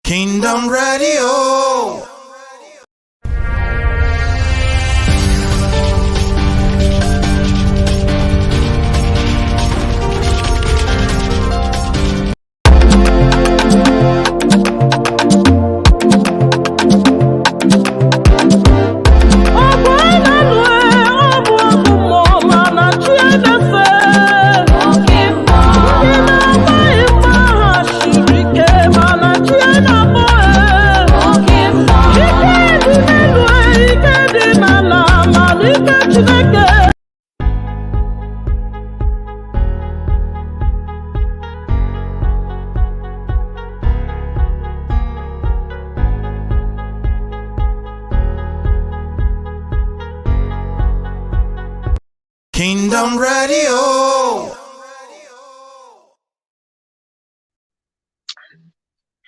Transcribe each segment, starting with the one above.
Kingdom Radio. Kingdom Radio.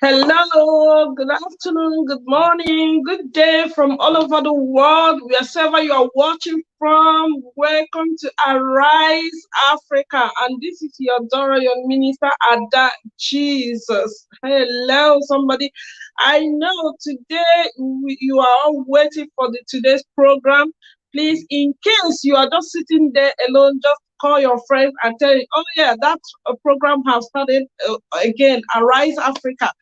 Hello, good afternoon, good morning, good day from all over the world, wherever you are watching from. Welcome to Arise Africa, and this is your Dora, your minister, Ada Jesus. Hello, somebody. I know today you are all waiting for today's program. Please, in case you are just sitting there alone, just call your friends and tell you, oh yeah, that program has started again, Arise Africa.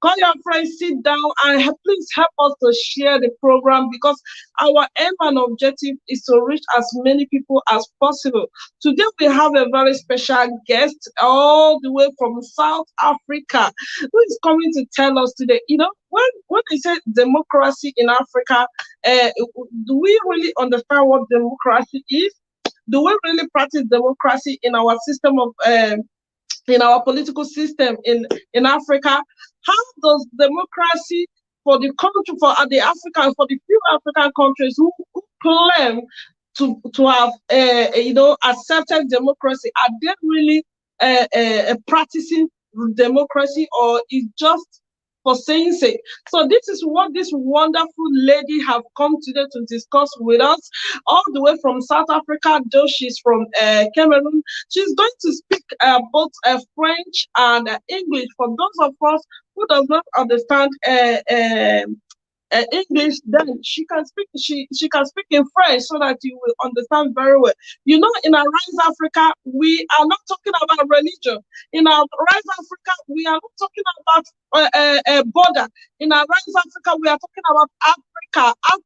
Call your friends, sit down, and please help us to share the program, because our aim and objective is to reach as many people as possible. Today we have a very special guest all the way from South Africa who is coming to tell us today, you know, when they say democracy in Africa, do we really understand what democracy is? Do we really practice democracy in our system of in our political system in Africa? How does democracy for the country, for the African, for the few African countries who claim to have you know, accepted democracy, are they really practicing democracy, or is just for saying sake? So this is what this wonderful lady have come today to discuss with us, all the way from South Africa, though she's from Cameroon. She's going to speak both French and English. For those of us who does not understand English, then she can speak in French, so that you will understand very well. You know, in Arise Africa, we are not talking about religion. In Arise Africa, we are not talking about border. In Arise Africa, we are talking about Africa. How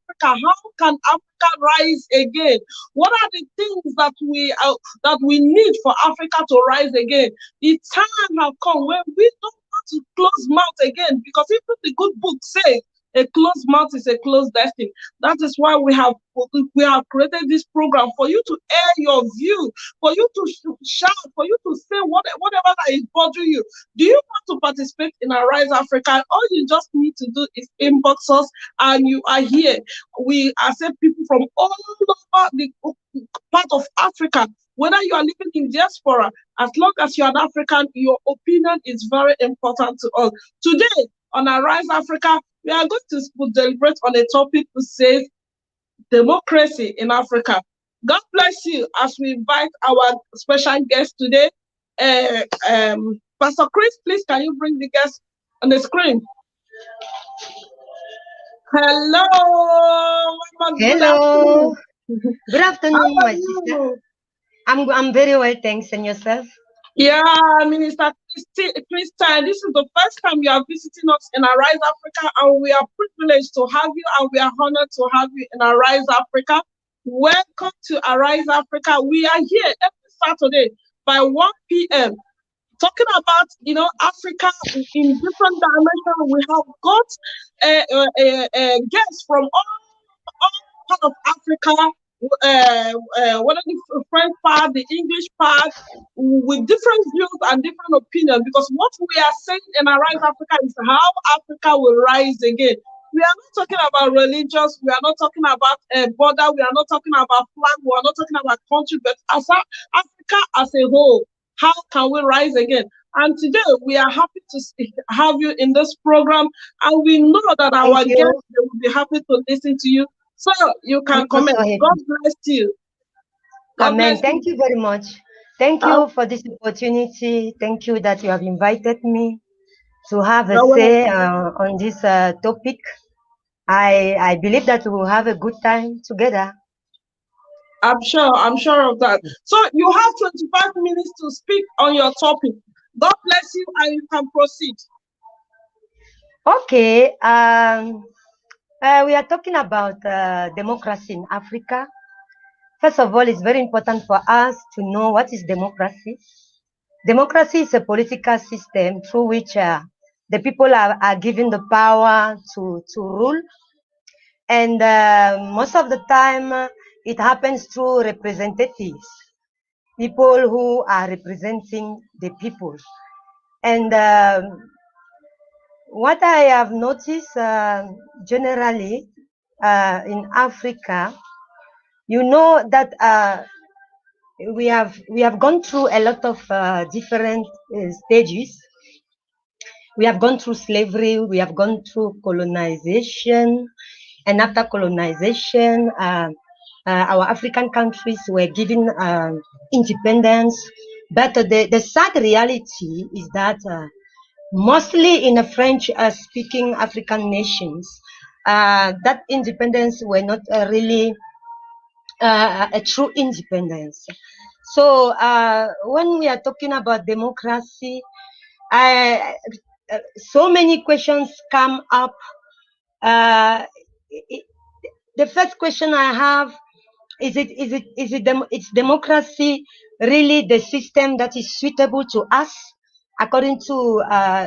can Africa rise again? What are the things that we need for Africa to rise again? The time have come when we don't want to close mouth again, because even the good book says a closed mouth is a closed destiny. That is why we have created this program, for you to air your view, for you to shout, for you to say whatever that is bothering you. Do you want to participate in Arise Africa? All you just need to do is inbox us, and you are here. We accept people from all over the part of Africa. Whether you are living in diaspora, as long as you are an African, your opinion is very important to us. Today on Arise Africa, we are going to deliberate on a topic that says democracy in Africa. God bless you as we invite our special guest today. Pastor Chris, please, can you bring the guest on the screen? Hello. Hello. Good afternoon, my sister. I'm very well, thanks. And yourself? Yeah, Minister Christie, this is the first time you are visiting us in Arise Africa, and we are privileged to have you, and we are honored to have you in Arise Africa. Welcome to Arise Africa. We are here every Saturday by 1 p.m. talking about, you know, Africa in different dimensions. We have got guests from all parts of Africa, whether the French part, the English part, with different views and different opinions. Because what we are saying in Arise Africa is how Africa will rise again. We are not talking about religious, we are not talking about border, we are not talking about flag, we are not talking about country, but as Africa as a whole, how can we rise again? And today we are happy to have you in this program, and we know that our guests, they will be happy to listen to you. So you can comment. God bless you. Amen. Thank you very much. Thank you for this opportunity. Thank you that you have invited me. to have a You're say welcome. on this topic. I believe that we will have a good time together. I'm sure of that. So you have 25 minutes to speak on your topic. God bless you and you can proceed. Okay. We are talking about democracy in Africa. First of all, it's very important for us to know what is democracy. Democracy is a political system through which the people are given the power to rule. And most of the time, it happens through representatives, people who are representing the people. And what I have noticed generally in Africa, you know that we have gone through a lot of different stages. We have gone through slavery, we have gone through colonization, and after colonization, our African countries were given independence. But the sad reality is that mostly in the French speaking African nations, that independence were not really a true independence. So when we are talking about democracy, I, so many questions come up. Uh, the first question I have is democracy really the system that is suitable to us according to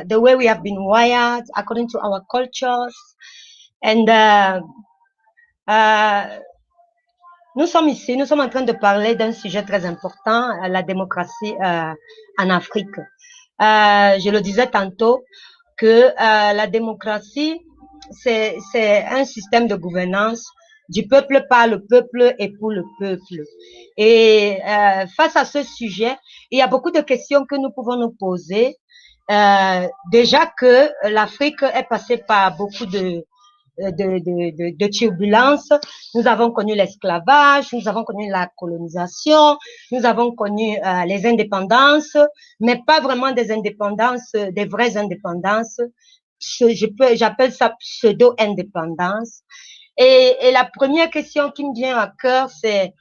the way we have been wired, according to our cultures, and nous sommes ici, nous sommes en train de parler d'un sujet très important, la démocratie en Afrique. Je le disais tantôt que la démocratie, c'est un système de gouvernance du peuple par le peuple et pour le peuple. Et face à ce sujet, il y a beaucoup de questions que nous pouvons nous poser. Déjà que l'Afrique est passée par beaucoup de turbulences. Nous avons connu l'esclavage, nous avons connu la colonisation, nous avons connu les indépendances, mais pas vraiment des indépendances, des vraies indépendances. J'appelle ça pseudo-indépendance. Et la première question qui me vient à cœur, c'est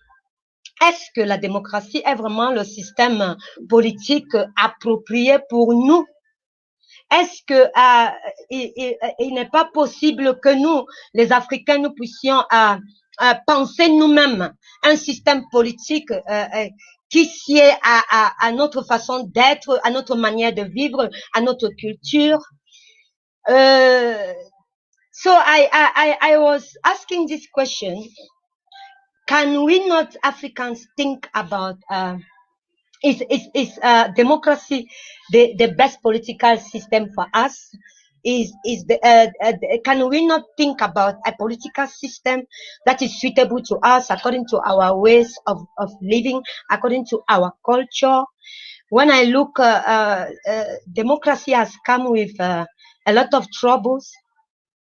est-ce que la démocratie est vraiment le système politique approprié pour nous? Est-ce que il n'est pas possible que nous, les Africains, nous puissions penser nous-mêmes un système politique qui sied à notre façon d'être, à notre manière de vivre, à notre culture? So I was asking this question. Can we not Africans think about is democracy the best political system for us? Can we not think about a political system that is suitable to us according to our ways of living, according to our culture? When I look, democracy has come with a lot of troubles.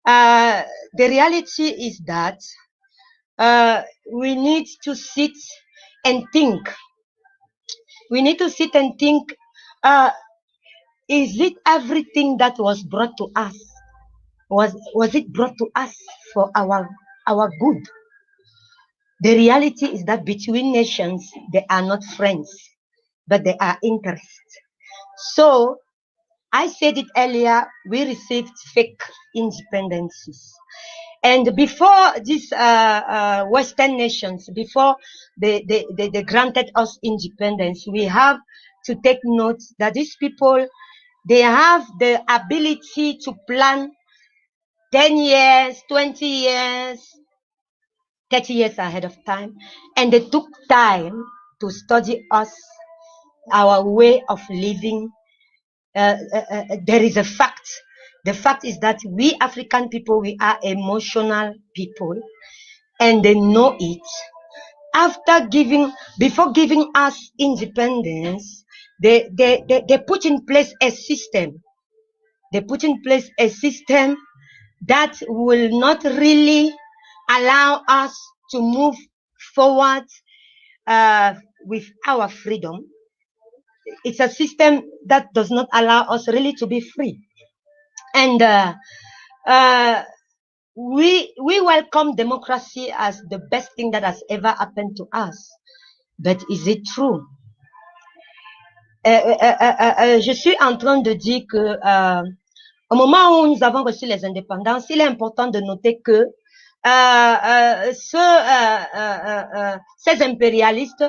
The reality is that we need to sit and think. We need to sit and think, is it everything that was brought to us? Was it brought to us for our good? The reality is that between nations, they are not friends, but they are interests. So, I said it earlier, we received fake independences. And before these Western nations, before they granted us independence, we have to take note that these people, they have the ability to plan 10 years, 20 years, 30 years ahead of time. And they took time to study us, our way of living. There is a fact. The fact is that we African people, we are emotional people, and they know it. Before giving us independence, they put in place a system. They put in place a system that will not really allow us to move forward with our freedom. It's a system that does not allow us really to be free. And we welcome democracy as the best thing that has ever happened to us. But is it true? Je suis en train de dire que au moment où nous avons reçu les indépendances, il est important de noter que ces impérialistes,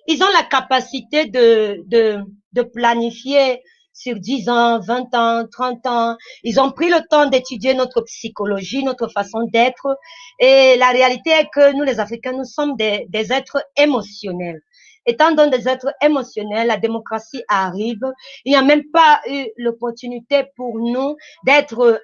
ils ont la capacité de planifier sur 10 ans, 20 ans, 30 ans. Ils ont pris le temps d'étudier notre psychologie, notre façon d'être. Et la réalité est que nous, les Africains, nous sommes des êtres émotionnels. Étant donc des êtres émotionnels, la démocratie arrive. Il n'y a même pas eu l'opportunité pour nous d'être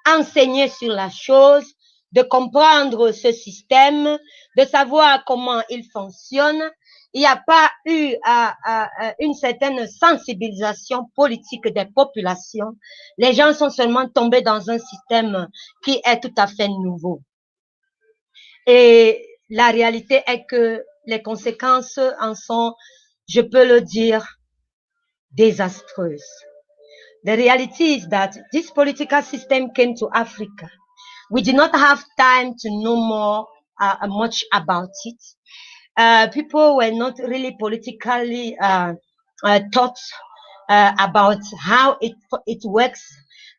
enseignés sur la chose, de comprendre ce système, de savoir comment il fonctionne. Il n'y a pas eu une certaine sensibilisation politique des populations. Les gens sont seulement tombés dans un système qui est tout à fait nouveau. Et la réalité est que les conséquences en sont, je peux le dire, désastreuses. The reality is that this political system came to Africa. We did not have time to know more much about it. People were not really politically taught about how it works,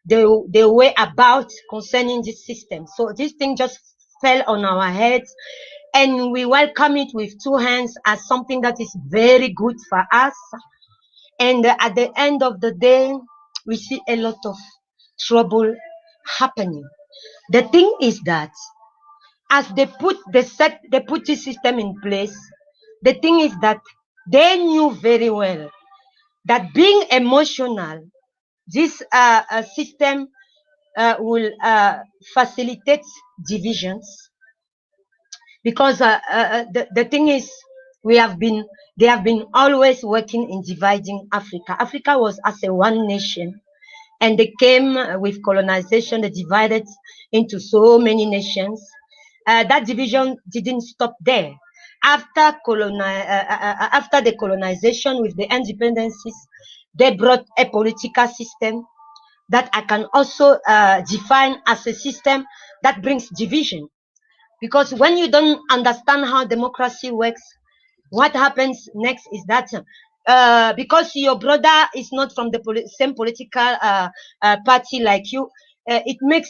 the way about concerning this system. So this thing just fell on our heads, and we welcome it with two hands as something that is very good for us. And at the end of the day, we see a lot of trouble happening. The thing is that as they put this system in place, the thing is that they knew very well that being emotional, this system will facilitate divisions, because the thing is, they have been always working in dividing Africa. Africa was as a one nation, and they came with colonization. They divided into so many nations. That division didn't stop there. After the colonization with the independencies, they brought a political system that I can also define as a system that brings division. Because when you don't understand how democracy works, what happens next is that because your brother is not from the same political party like you, it makes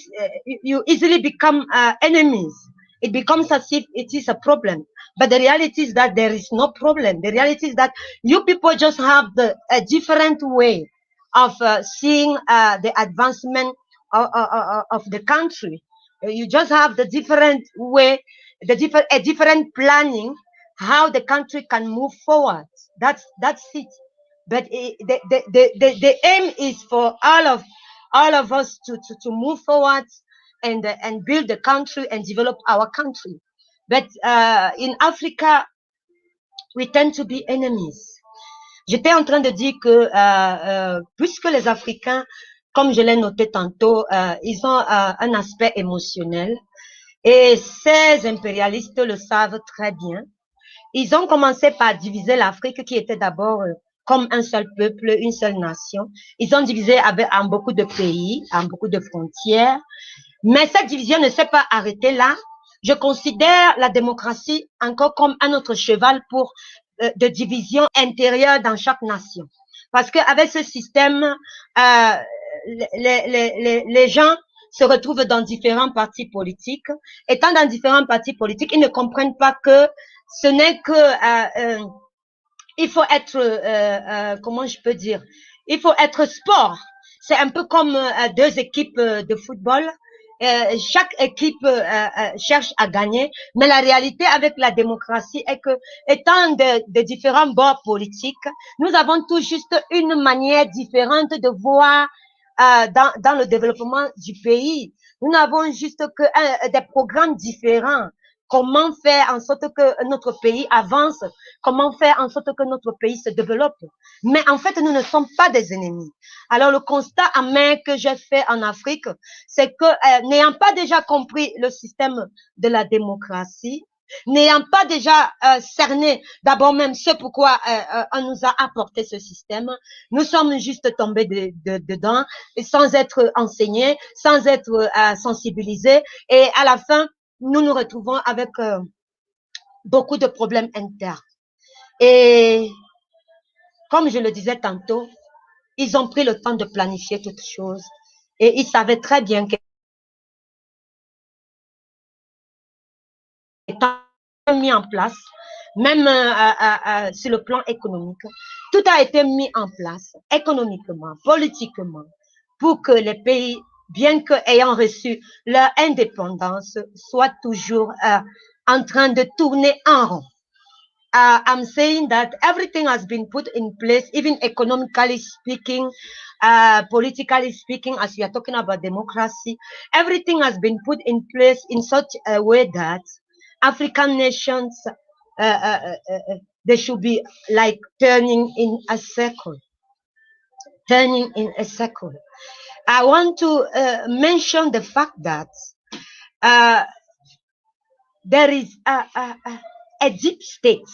you easily become enemies. It becomes as if it is a problem. But the reality is that there is no problem. The reality is that you people just have a different way of seeing the advancement of the country. You just have the different way, a different planning how the country can move forward. That's it. But the aim is for all of us to move forward and build the country and develop our country. But in Africa, we tend to be enemies. J'étais en train de dire que puisque les Africains, comme je l'ai noté tantôt, ils ont un aspect émotionnel, et ces impérialistes le savent très bien. Ils ont commencé par diviser l'Afrique, qui était d'abord comme un seul peuple, une seule nation. Ils ont divisé en beaucoup de pays, en beaucoup de frontières. Mais cette division ne s'est pas arrêtée là. Je considère la démocratie encore comme un autre cheval pour de division intérieure dans chaque nation. Parce qu'avec ce système, les gens se retrouvent dans différents partis politiques. Étant dans différents partis politiques, ils ne comprennent pas que ce n'est que il faut être comment je peux dire, il faut être sport. C'est un peu comme deux équipes de football. Chaque équipe cherche à gagner, mais la réalité avec la démocratie est que, étant de différents bords politiques, nous avons tout juste une manière différente de voir dans le développement du pays. Nous n'avons juste que des programmes différents. Comment faire en sorte que notre pays avance, comment faire en sorte que notre pays se développe. Mais en fait, nous ne sommes pas des ennemis. Alors, le constat amer que j'ai fait en Afrique, c'est que n'ayant pas déjà compris le système de la démocratie, n'ayant pas déjà cerné d'abord même ce pourquoi on nous a apporté ce système, nous sommes juste tombés dedans sans être enseignés, sans être sensibilisés, et à la fin, nous nous retrouvons avec beaucoup de problèmes internes. Et comme je le disais tantôt, ils ont pris le temps de planifier toutes choses et ils savaient très bien que étant mis en place, même sur le plan économique, tout a été mis en place économiquement, politiquement, pour que les pays, bien qu'ayant reçu leur indépendance, soient toujours en train de tourner en rond. I'm saying that everything has been put in place, even economically speaking, politically speaking, as we are talking about democracy, everything has been put in place in such a way that African nations, they should be like turning in a circle. Turning in a circle. I want to mention the fact that there is a deep state.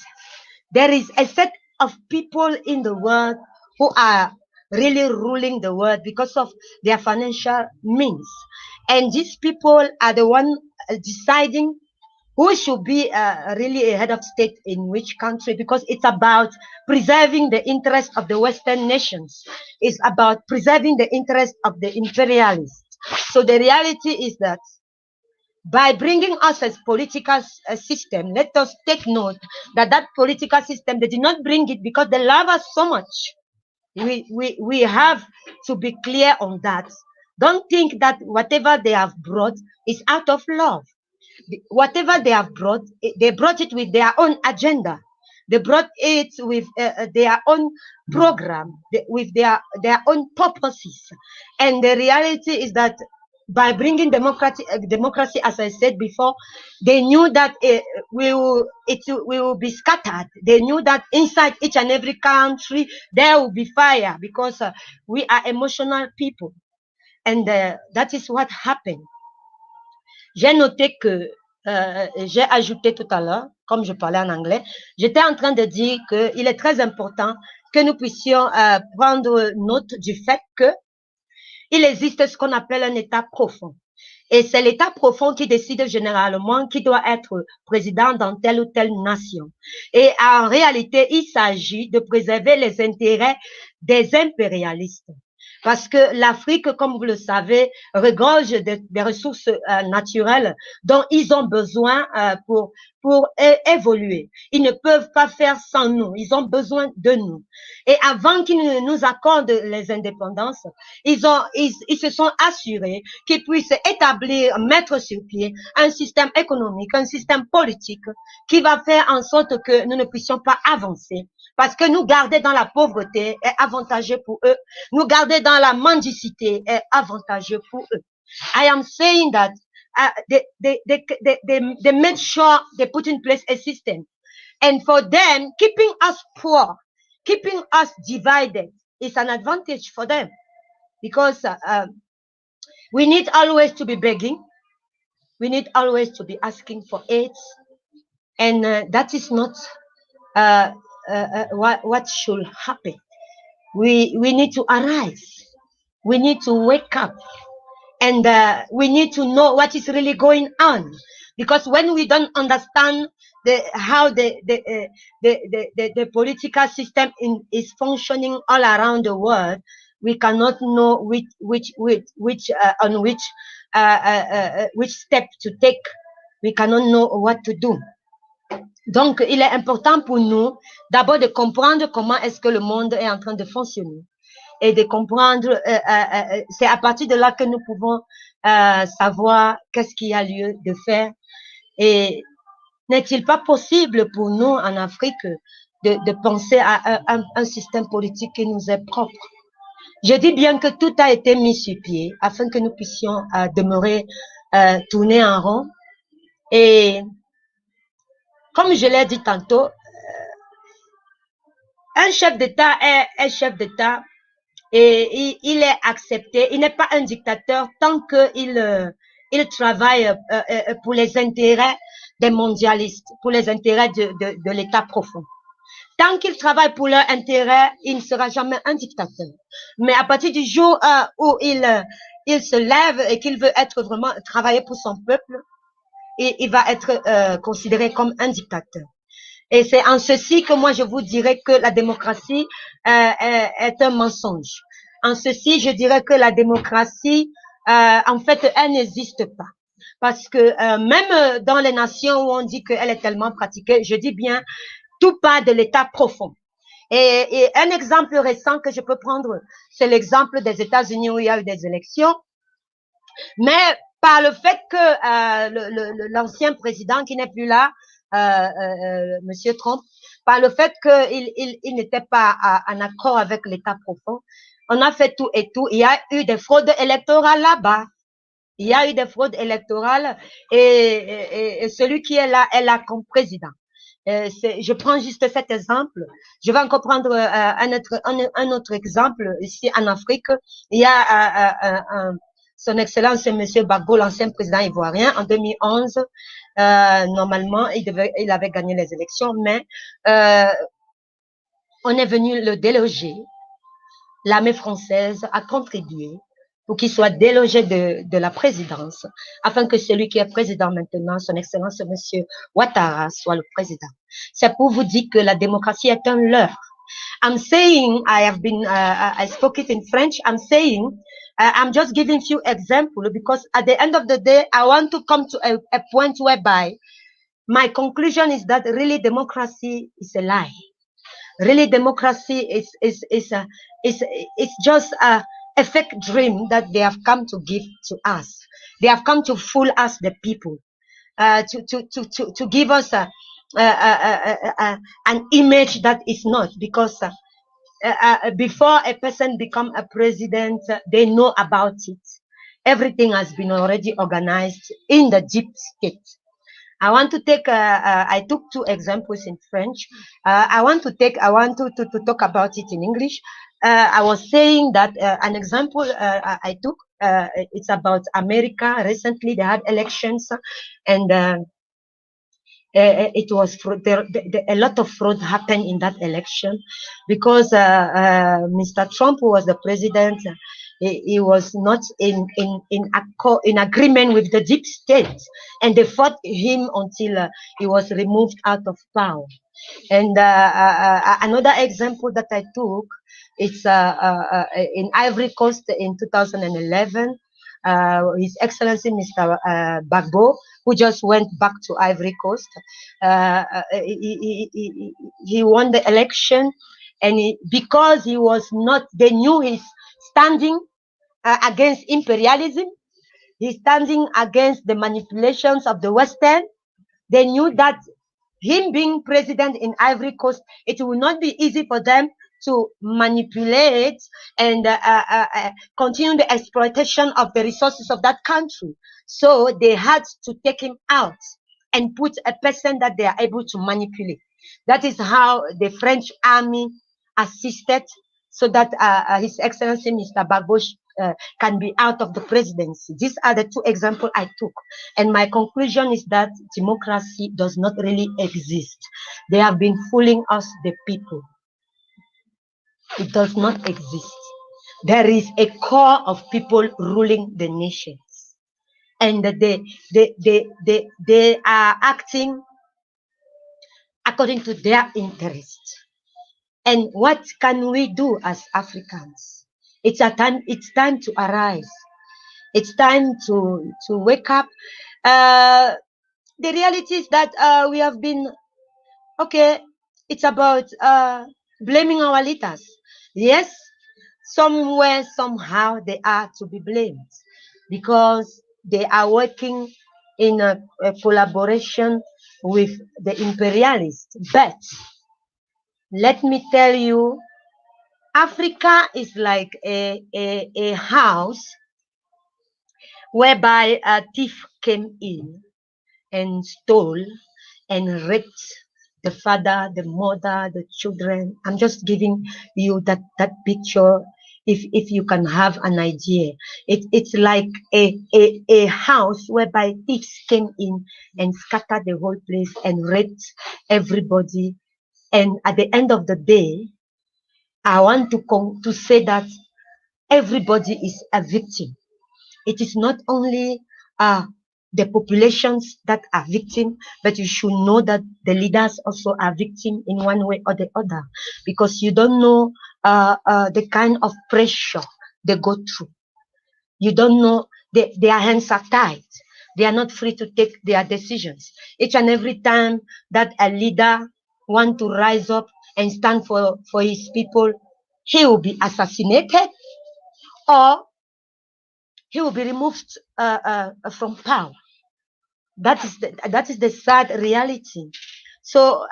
There is a set of people in the world who are really ruling the world because of their financial means. And these people are the one deciding who should be really a head of state in which country, because it's about preserving the interest of the Western nations. It's about preserving the interest of the imperialists. So the reality is that by bringing us a political system, let us take note that that political system, they did not bring it because they love us so much. We have to be clear on that. Don't think that whatever they have brought is out of love. Whatever they have brought, they brought it with their own agenda. They brought it with their own program, with their own purposes. And the reality is that by bringing democracy, as I said before, they knew that it will be scattered. They knew that inside each and every country, there will be fire, because we are emotional people. And that is what happened. J'ai noté que j'ai ajouté tout à l'heure, comme je parlais en anglais, j'étais en train de dire qu'il est très important que nous puissions prendre note du fait que il existe ce qu'on appelle un état profond. Et c'est l'état profond qui décide généralement qui doit être président dans telle ou telle nation. Et en réalité, il s'agit de préserver les intérêts des impérialistes. Parce que l'Afrique, comme vous le savez, regorge des ressources naturelles dont ils ont besoin pour évoluer. Ils ne peuvent pas faire sans nous. Ils ont besoin de nous. Et avant qu'ils ne nous accordent les indépendances, ils se sont assurés qu'ils puissent établir, mettre sur pied un système économique, un système politique qui va faire en sorte que nous ne puissions pas avancer. Parce que nous garder dans la pauvreté est avantageux pour eux. Nous garder dans la mendicité est avantageux pour eux. I am saying that they made sure they put in place a system. And for them, keeping us poor, keeping us divided is an advantage for them. Because we need always to be begging. We need always to be asking for aid. And that is not what should happen. We need to arise. We need to wake up. And we need to know what is really going on. Because when we don't understand how the political system is functioning all around the world, we cannot know which step to take. We cannot know what to do. Donc, il est important pour nous d'abord de comprendre comment est-ce que le monde est en train de fonctionner et de comprendre, c'est à partir de là que nous pouvons savoir qu'est-ce qu'il y a lieu de faire. Et n'est-il pas possible pour nous en Afrique de penser à un système politique qui nous est propre? Je dis bien que tout a été mis sur pied afin que nous puissions demeurer tourner en rond. Et comme je l'ai dit tantôt, un chef d'État est chef d'État et il est accepté. Il n'est pas un dictateur tant qu'il travaille pour les intérêts des mondialistes pour les intérêts de l'État profond. Tant qu'il travaille pour leur intérêt, il ne sera jamais un dictateur. Mais à partir du jour où il se lève et qu'il veut être vraiment travailler pour son peuple, il va être considéré comme un dictateur. Et c'est en ceci que moi je vous dirais que la démocratie est un mensonge. En ceci, je dirais que la démocratie, en fait, elle n'existe pas. Parce que même dans les nations où on dit qu'elle est tellement pratiquée, je dis bien, tout part de l'état profond. Et un exemple récent que je peux prendre, c'est l'exemple des États-Unis où il y a eu des élections. Mais par le fait que l'ancien président qui n'est plus là, Monsieur Trump, par le fait qu'il n'était pas en accord avec l'État profond, on a fait tout et tout. Il y a eu des fraudes électorales là-bas. Il y a eu des fraudes électorales et celui qui est là comme président. Je prends juste cet exemple. Je vais encore prendre un autre exemple ici en Afrique. Il y a son Excellence Monsieur Gbagbo, l'ancien président ivoirien, en 2011. Normalement, il avait gagné les élections, mais on est venu le déloger. L'armée française a contribué pour qu'il soit délogé de la présidence, afin que celui qui est président maintenant, son Excellence Monsieur Ouattara, soit le président. C'est pour vous dire que la démocratie est un leurre. I'm saying, I spoke it in French. I'm saying, I'm just giving few examples because at the end of the day, I want to come to a point whereby my conclusion is that really democracy is a lie. Really, democracy is just a fake dream that they have come to give to us. They have come to fool us, the people, to give us an image that is not, because before a person become a president, they know about it. Everything has been already organized in the deep state. I want to take, I took two examples in French. I want to talk about it in English. I was saying that an example I took, it's about America. Recently, they had elections, and it was a lot of fraud happened in that election because Mr. Trump, who was the president, he was not in agreement with the deep state, and they fought him until he was removed out of power. And another example that I took, it's in Ivory Coast in 2011. His Excellency Mr. Gbagbo, who just went back to Ivory Coast, he won the election, and because he was not, they knew his standing against imperialism, he's standing against the manipulations of the Western. They knew that him being president in Ivory Coast, it will not be easy for them to manipulate and continue the exploitation of the resources of that country. So they had to take him out and put a person that they are able to manipulate. That is how the French army assisted so that His Excellency Mr. Gbagbo can be out of the presidency. These are the two examples I took. And my conclusion is that democracy does not really exist. They have been fooling us, the people. It does not exist. There is a core of people ruling the nations. And they are acting according to their interests. And what can we do as Africans? It's time to arise. It's time to wake up. The reality is that we have been, okay, it's about blaming our leaders. Yes, somewhere, somehow, they are to be blamed because they are working in a collaboration with the imperialists. But let me tell you, Africa is like a house whereby a thief came in and stole and raped the father, the mother, the children. I'm just giving you that picture if you can have an idea. It's like a house whereby thieves came in and scattered the whole place and raped everybody. And at the end of the day, I want to say that everybody is a victim. It is not only the populations that are victim, but you should know that the leaders also are victim in one way or the other, because you don't know the kind of pressure they go through. You don't know, their hands are tied. They are not free to take their decisions. Each and every time that a leader want to rise up and stand for his people, he will be assassinated or he will be removed from power. That is the sad reality. So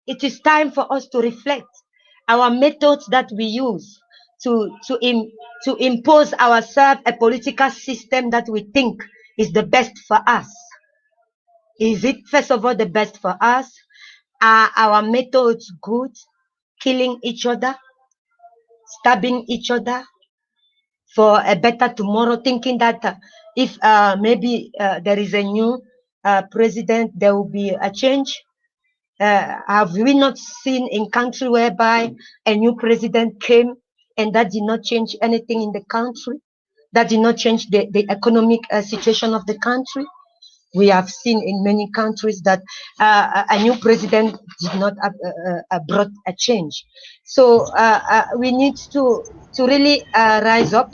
it is time for us to reflect our methods that we use to impose ourselves a political system that we think is the best for us. Is it first of all the best for us? Are our methods good? Killing each other, stabbing each other for a better tomorrow, thinking that if maybe there is a new president, there will be a change. Have we not seen in country whereby a new president came and that did not change anything in the country? That did not change the economic situation of the country? We have seen in many countries that a new president did not brought a change. So we need to really rise up.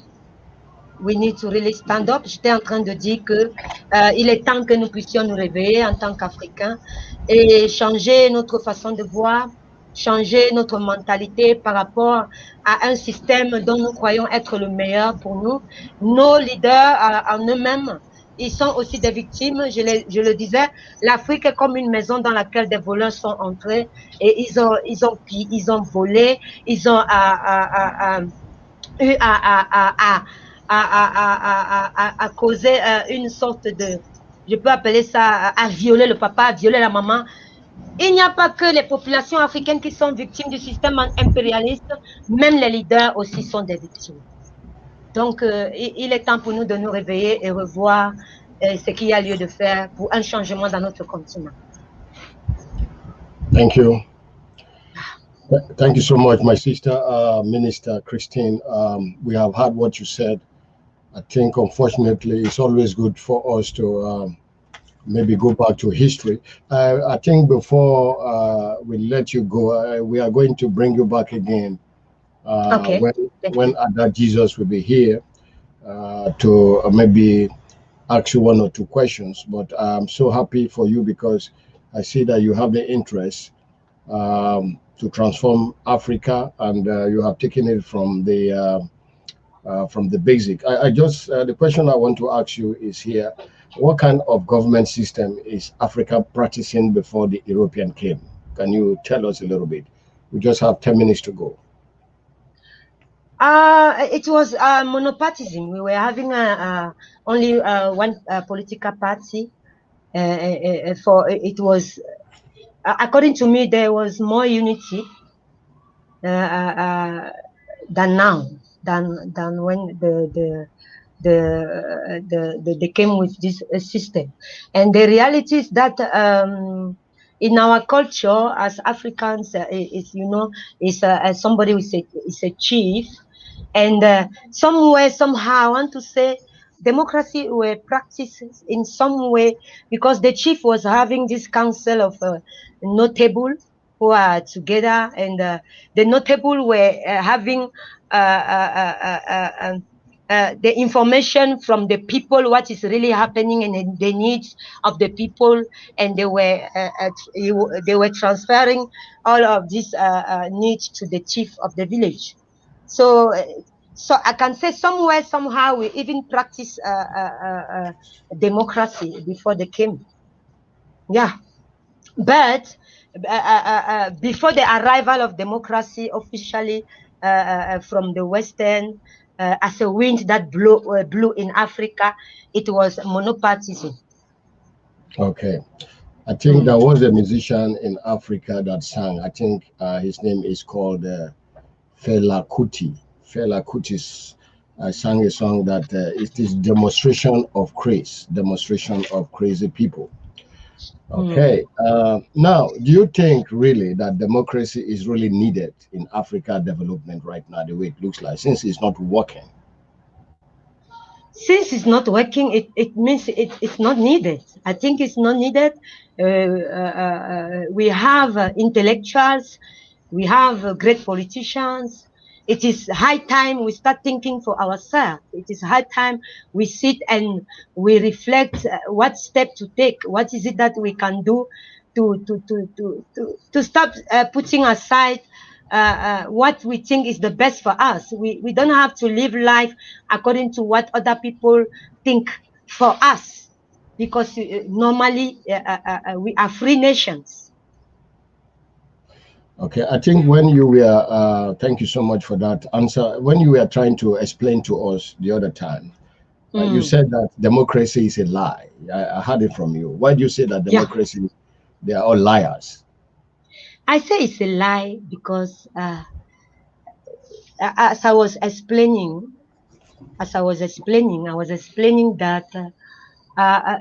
We need to really stand up. J'étais en train de dire que il est temps que nous puissions nous réveiller en tant qu'Africains et changer notre façon de voir, changer notre mentalité par rapport à un système dont nous croyons être le meilleur pour nous. Nos leaders en eux-mêmes, ils sont aussi des victimes. Je le disais, l'Afrique est comme une maison dans laquelle des voleurs sont entrés et ils ont volé, ils ont eu à causer une sorte de, je peux appeler ça, à violer le papa, à violer la maman. Il n'y a pas que les populations africaines qui sont victimes du système impérialiste, même les leaders aussi sont des victimes. Donc, il est temps pour nous de nous réveiller et revoir ce qu'il y a lieu de faire pour un changement dans notre continent. Thank you. Thank you so much, my sister, Minister Christine. We have heard what you said. I think, unfortunately, it's always good for us to maybe go back to history. I think before we let you go, we are going to bring you back again Okay. when Ada Jesus will be here to maybe ask you one or two questions. But I'm so happy for you because I see that you have the interest to transform Africa, and you have taken it from the basic. I just the question I want to ask you is here: what kind of government system is Africa practicing before the European came? Can you tell us a little bit? We just have 10 minutes to go. It was monopartism. We were having only one political party. For it was, according to me, there was more unity than now, than when they came with this system. And the reality is that in our culture as Africans, is somebody who is a chief, and somewhere somehow I want to say democracy were practiced in some way because the chief was having this council of notable who are together, and the notable were having the information from the people, what is really happening and the needs of the people, and they were transferring all of these needs to the chief of the village. So I can say somewhere somehow we even practice democracy before they came. Yeah, but before the arrival of democracy officially from the Western, as a wind that blew in Africa, it was monopartism. Okay. I think there was a musician in Africa that sang. I think his name is called Fela Kuti. Fela Kuti sang a song that it is demonstration of crazy people. Okay. Now, do you think really that democracy is really needed in Africa development right now, the way it looks like, since it's not working? Since it's not working, it means it's not needed. I think it's not needed. We have intellectuals, we have great politicians. It is high time we start thinking for ourselves. It is high time we sit and we reflect what step to take. What is it that we can do to stop putting aside what we think is the best for us. We don't have to live life according to what other people think for us, because normally we are free nations. Okay, I think when you were, thank you so much for that answer. When you were trying to explain to us the other time, you said that democracy is a lie. I heard it from you. Why do you say that democracy, they are all liars? I say it's a lie because as I was explaining, I was explaining that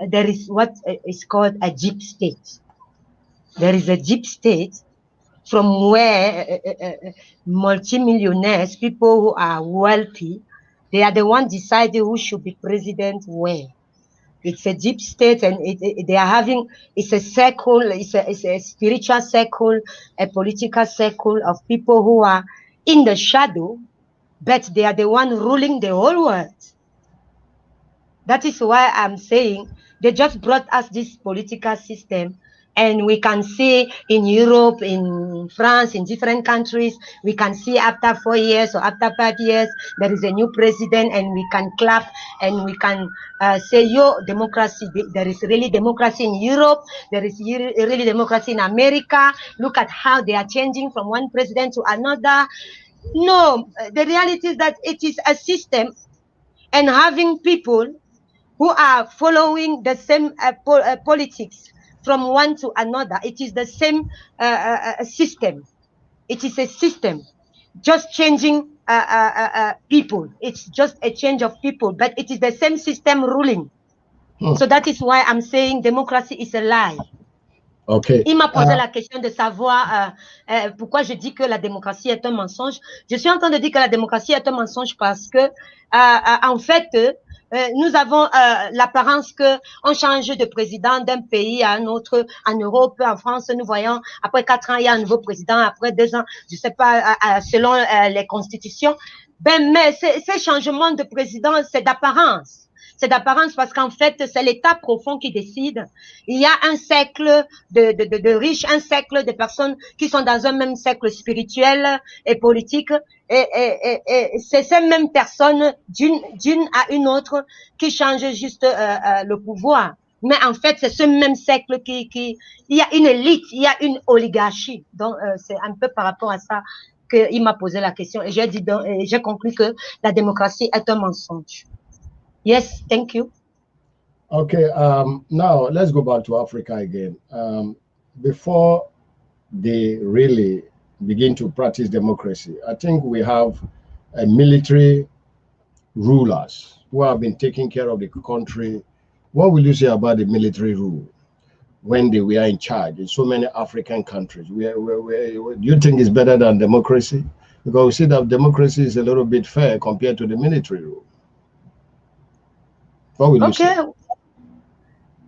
there is what is called a deep state. There is a deep state from where multimillionaires, people who are wealthy, they are the ones deciding who should be president where. It's a deep state, and they are having, it's a circle, it's a spiritual circle, a political circle of people who are in the shadow, but they are the one ruling the whole world. That is why I'm saying they just brought us this political system, and we can see in Europe, in France, in different countries, we can see after 4 years or after 5 years, there is a new president, and we can clap and we can say, yo, democracy, there is really democracy in Europe, there is really democracy in America. Look at how they are changing from one president to another. No, the reality is that it is a system, and having people who are following the same politics from one to another. It is the same system. It is a system, just changing people. It's just a change of people, but it is the same system ruling. So that is why I'm saying democracy is a lie. Okay. Il m'a posé la question de savoir pourquoi je dis que la démocratie est un mensonge. Je suis en train de dire que la démocratie est un mensonge parce que, en fait, nous avons l'apparence qu'on change de président d'un pays à un autre. En Europe, en France, nous voyons, après 4 ans, il y a un nouveau président, après 2 ans, je ne sais pas, selon les constitutions. Ben, mais ces changements de président, c'est d'apparence. C'est d'apparence parce qu'en fait, c'est l'État profond qui décide. Il y a un cercle de riches, un cercle de personnes qui sont dans un même cercle spirituel et politique. Et c'est ces mêmes personnes, d'une à une autre, qui changent juste le pouvoir. Mais en fait, c'est ce même cercle il y a une élite, il y a une oligarchie. Donc, c'est un peu par rapport à ça qu'il m'a posé la question. Et j'ai conclu que la démocratie est un mensonge. Yes, thank you. Okay, now let's go back to Africa again. Before they really begin to practice democracy, I think we have military rulers who have been taking care of the country. What will you say about the military rule when they were in charge in so many African countries? Do you think it's better than democracy? Because we see that democracy is a little bit fair compared to the military rule. What will you say?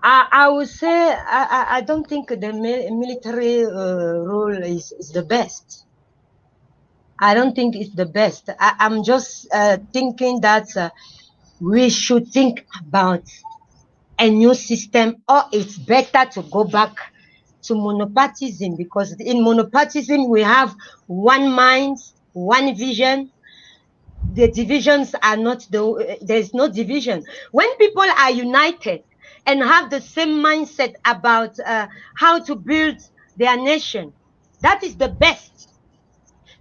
I would say I don't think the military rule is the best. I don't think it's the best. I'm just thinking that we should think about a new system, or it's better to go back to monopartism, because in monopartism we have one mind, one vision. The divisions are not there's no division. When people are united and have the same mindset about how to build their nation, that is the best.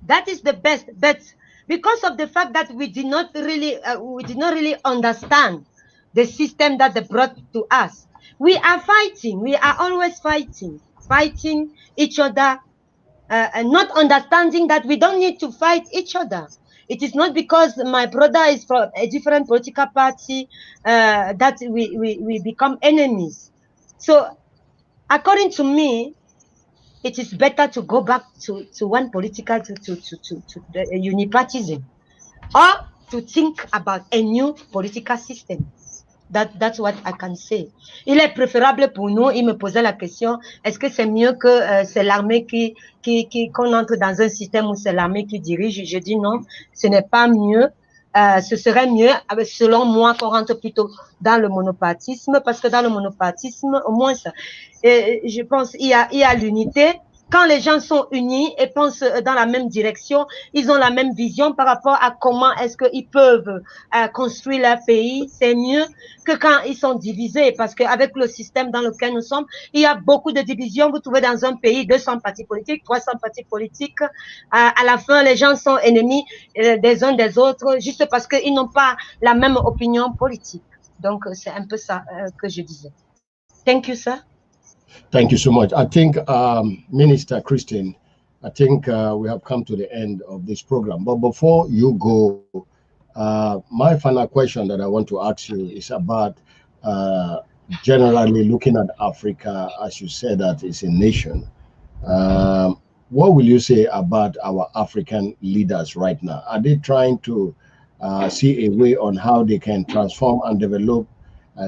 That is the best. But because of the fact that we did not really understand the system that they brought to us, we are fighting. We are always fighting each other not understanding that we don't need to fight each other. It is not because my brother is from a different political party that we become enemies. So according to me, it is better to go back to one political, to the unipartism, or to think about a new political system. That's what I can say. Il est préférable pour nous, il me posait la question, est-ce que c'est mieux que c'est l'armée qu'on entre dans un système où c'est l'armée qui dirige? Je dis non, ce n'est pas mieux. Ce serait mieux, selon moi, qu'on rentre plutôt dans le monopartisme, parce que dans le monopartisme, au moins, je pense, il y a l'unité. Quand les gens sont unis et pensent dans la même direction, ils ont la même vision par rapport à comment est-ce qu'ils peuvent construire leur pays. C'est mieux que quand ils sont divisés, parce qu'avec le système dans lequel nous sommes, il y a beaucoup de divisions. Vous trouvez dans un pays 200 partis politiques, 300 partis politiques. À la fin, les gens sont ennemis des uns des autres, juste parce qu'ils n'ont pas la même opinion politique. Donc, c'est un peu ça que je disais. Thank you, sir. Thank you so much. I think, Minister Christine, I think we have come to the end of this program. But before you go, my final question that I want to ask you is about generally looking at Africa, as you said, that is a nation. What will you say about our African leaders right now? Are they trying to see a way on how they can transform and develop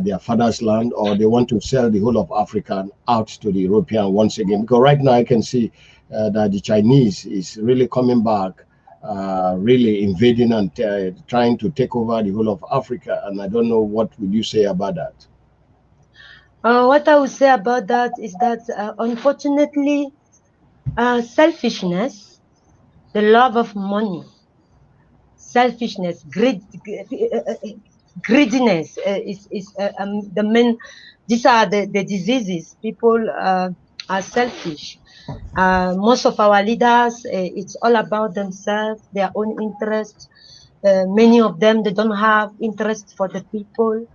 their father's land, or they want to sell the whole of Africa out to the European once again? Because right now I can see that the Chinese is really coming back, really invading and trying to take over the whole of Africa. And I don't know, what would you say about that? What I would say about that is that unfortunately, selfishness, the love of money, selfishness, greediness is the main. These are the diseases. People are selfish. Most of our leaders, it's all about themselves, their own interests. Many of them, they don't have interest for the people.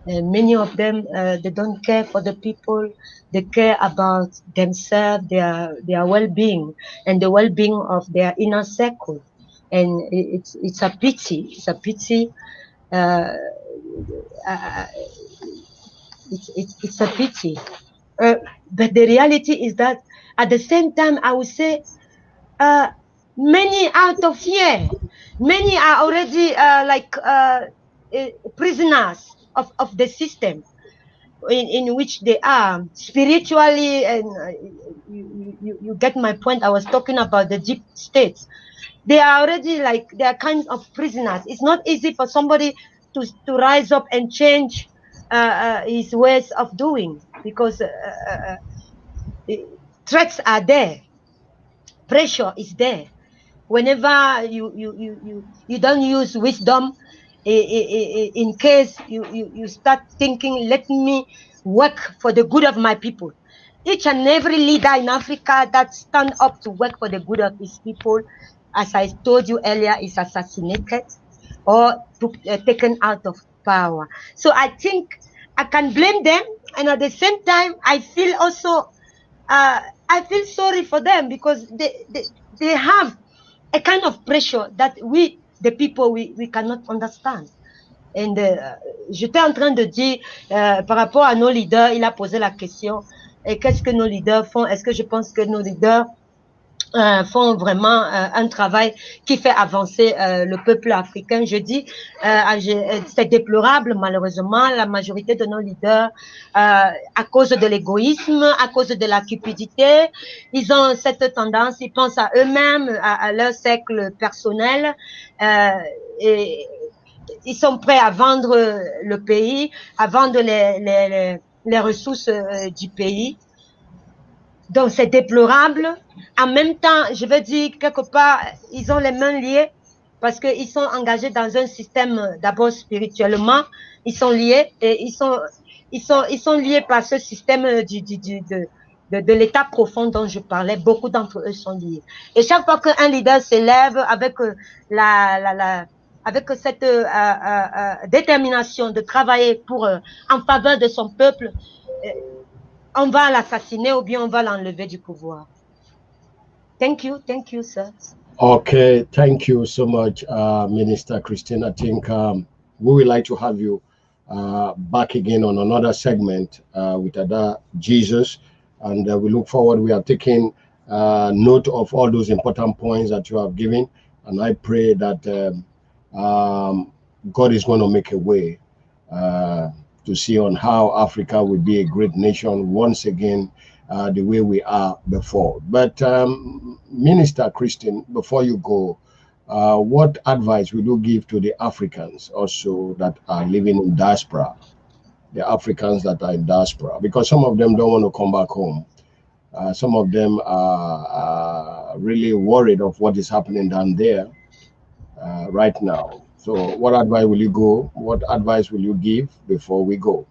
Many of them, they don't care for the people. They care about themselves, their well-being, and the well-being of their inner circle. And it's a pity. It's a pity. It's a pity. But the reality is that at the same time, I would say many out of fear. Many are already prisoners of the system in which they are spiritually. And you get my point. I was talking about the deep states. They are already they are kind of prisoners. It's not easy for somebody to rise up and change his ways of doing, because threats are there, pressure is there. Whenever you don't use wisdom, in case you start thinking, let me work for the good of my people. Each and every leader in Africa that stand up to work for the good of his people, as I told you earlier, is assassinated or taken out of power. So I think I can blame them, and at the same time, I feel also I feel sorry for them, because they have a kind of pressure that we, the people, we cannot understand. And j'étais en train de dire par rapport à nos leaders, il a posé la question, qu'est-ce que nos leaders font? Est-ce que je pense que nos leaders font vraiment un travail qui fait avancer le peuple africain? Je dis, c'est déplorable, malheureusement, la majorité de nos leaders, à cause de l'égoïsme, à cause de la cupidité, ils ont cette tendance, ils pensent à eux-mêmes, à leur cercle personnel, et ils sont prêts à vendre le pays, à vendre les ressources du pays. Donc, c'est déplorable. En même temps, je veux dire, quelque part, ils ont les mains liées, parce qu'ils sont engagés dans un système, d'abord spirituellement, ils sont liés, et ils sont liés par ce système de l'état profond dont je parlais. Beaucoup d'entre eux sont liés. Et chaque fois qu'un leader s'élève avec avec cette détermination de travailler en faveur de son peuple, on va l'assassiner ou bien on va l'enlever du pouvoir. Thank you, sir. Okay, thank you so much, Minister Christine. I think we would like to have you back again on another segment with other Jesus, and we look forward. We are taking note of all those important points that you have given, and I pray that God is going to make a way to see on how Africa will be a great nation once again, the way we are before. But Minister Christine, before you go, what advice will you give to the Africans also that are living in diaspora, the Africans that are in diaspora? Because some of them don't want to come back home. Some of them are really worried of what is happening down there right now. So what advice will you go? What advice will you give before we go?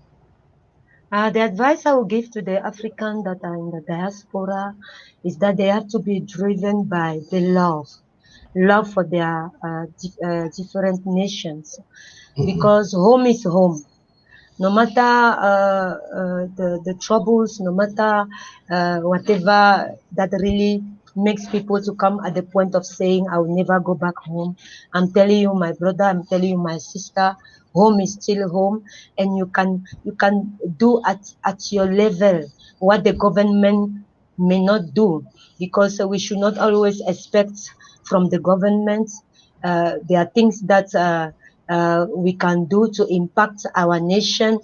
The advice I will give to the Africans that are in the diaspora is that they have to be driven by the love for their different nations, because home is home. No matter the troubles, no matter whatever that really makes people to come at the point of saying, I will never go back home. I'm telling you, my brother, I'm telling you, my sister, home is still home, and you can do at your level what the government may not do, because we should not always expect from the government. There are things that we can do to impact our nation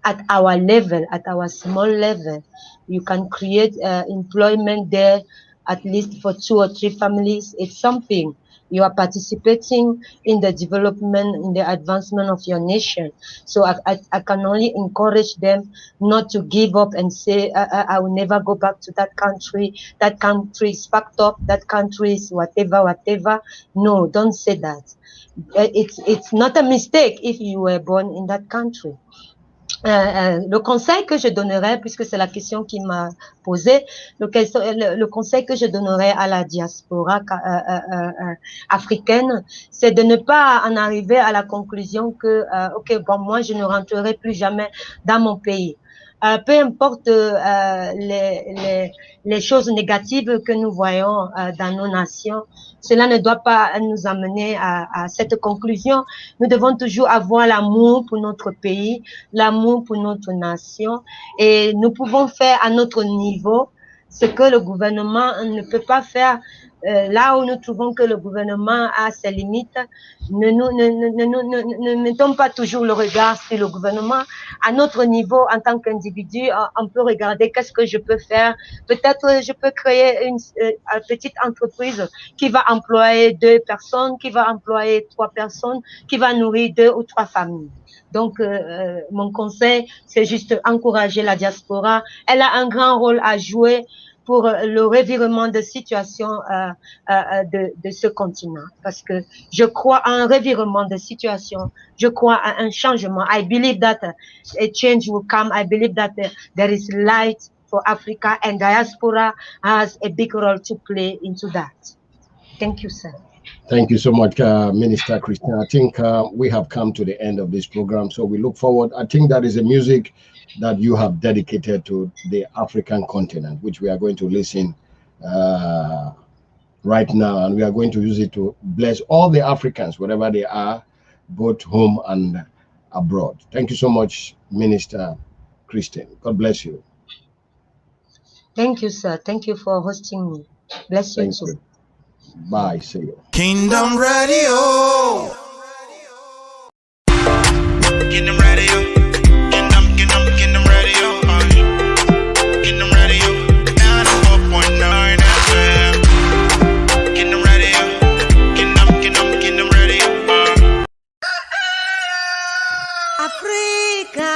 at our level, at our small level. You can create employment there, at least for 2 or 3 families. It's something. You are participating in the development, in the advancement of your nation. So I can only encourage them not to give up and say, I will never go back to that country. That country is fucked up. That country is whatever. No, don't say that. It's not a mistake if you were born in that country. Le conseil que je donnerais, puisque c'est la question qui m'a posé, le conseil que je donnerais à la diaspora africaine, c'est de ne pas en arriver à la conclusion que, ok, bon, moi, je ne rentrerai plus jamais dans mon pays. Peu importe les choses négatives que nous voyons dans nos nations, cela ne doit pas nous amener à cette conclusion. Nous devons toujours avoir l'amour pour notre pays, l'amour pour notre nation, et nous pouvons faire à notre niveau ce que le gouvernement ne peut pas faire. Là où nous trouvons que le gouvernement a ses limites, ne mettons pas toujours le regard sur le gouvernement. À notre niveau, en tant qu'individu, on peut regarder qu'est-ce que je peux faire. Peut-être je peux créer une petite entreprise qui va employer 2 personnes, qui va employer 3 personnes, qui va nourrir 2 ou 3 familles. Donc, mon conseil, c'est juste encourager la diaspora. Elle a un grand rôle à jouer pour le revirement de situation de ce continent. Parce que je crois à un revirement de situation. Je crois à un changement. I believe that a change will come. I believe that there is light for Africa, and diaspora has a big role to play into that. Thank you, sir. Thank you so much, Minister Christine. I think we have come to the end of this program, so we look forward. I think that is a music that you have dedicated to the African continent, which we are going to listen right now, and we are going to use it to bless all the Africans, wherever they are, both home and abroad. Thank you so much, Minister Christine. God bless you. Thank you, sir. Thank you for hosting me. Bless you too. Bye. See you. Kingdom Radio. Kingdom Radio. Kingdom Radio. Kingdom Radio. 94.9 FM. Kingdom Radio. Kingdom Radio. Africa,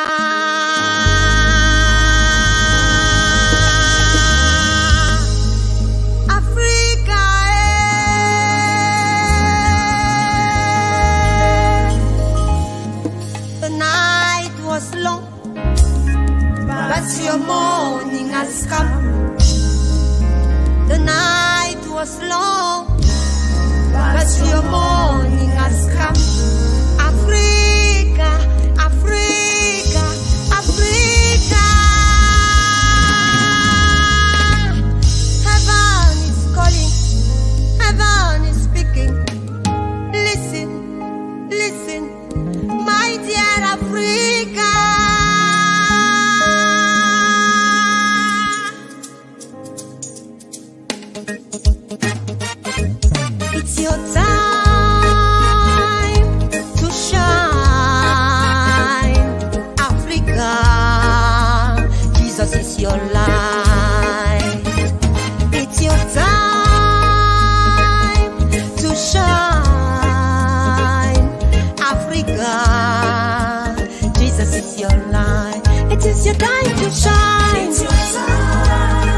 Africa, Jesus is your light. It is your time to shine. It's your time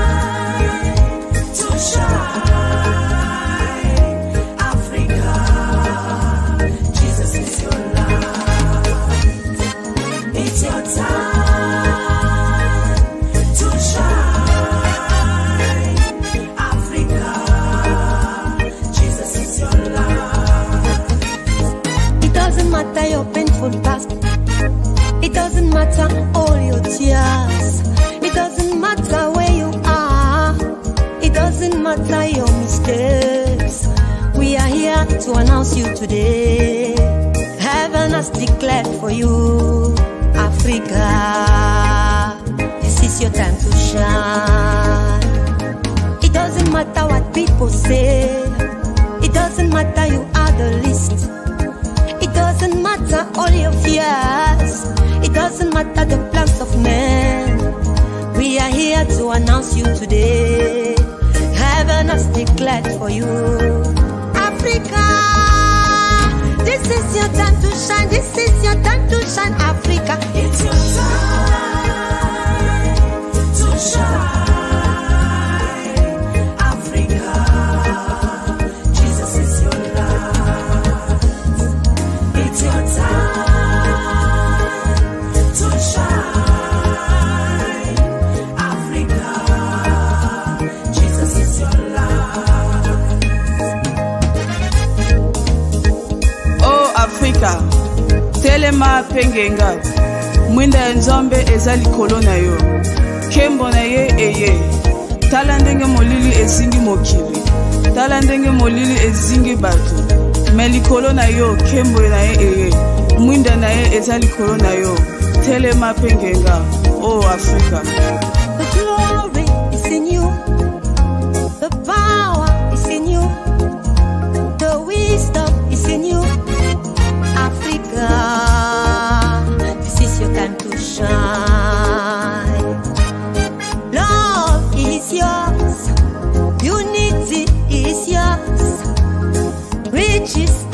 to shine. Africa, Jesus is your light. It's your time to shine. Africa, Jesus is your light. It doesn't matter your painful past. It doesn't matter all your tears. It doesn't matter where you are. It doesn't matter your mistakes. We are here to announce you today. Heaven has declared for you, Africa. This is your time to shine. It doesn't matter what people say. It doesn't matter you are the least. It doesn't matter all your fears. It doesn't matter the plans of men. We are here to announce you today. Heaven has declared for you, Africa. This is your time to shine. This is your time to shine, Africa. It's your time to shine, Africa. Jesus is your light. It's your time to shine, Africa. Jesus is your light. Oh Africa, telema pengenga. Mwinda nzombe eza likolo na yo. Kembo na ye eye. Tala ndenge molili ezingi mokili. Tala ndenge molili ezingi batu. Me likolo na yo, kembo na ye eye. Mwinda na ye eza likolo na yo. Telema pengenga. Oh Africa. The glory is in you. The power is in you. The wisdom is in you, Africa. This is your time to shine. Love is yours. Unity is yours. Riches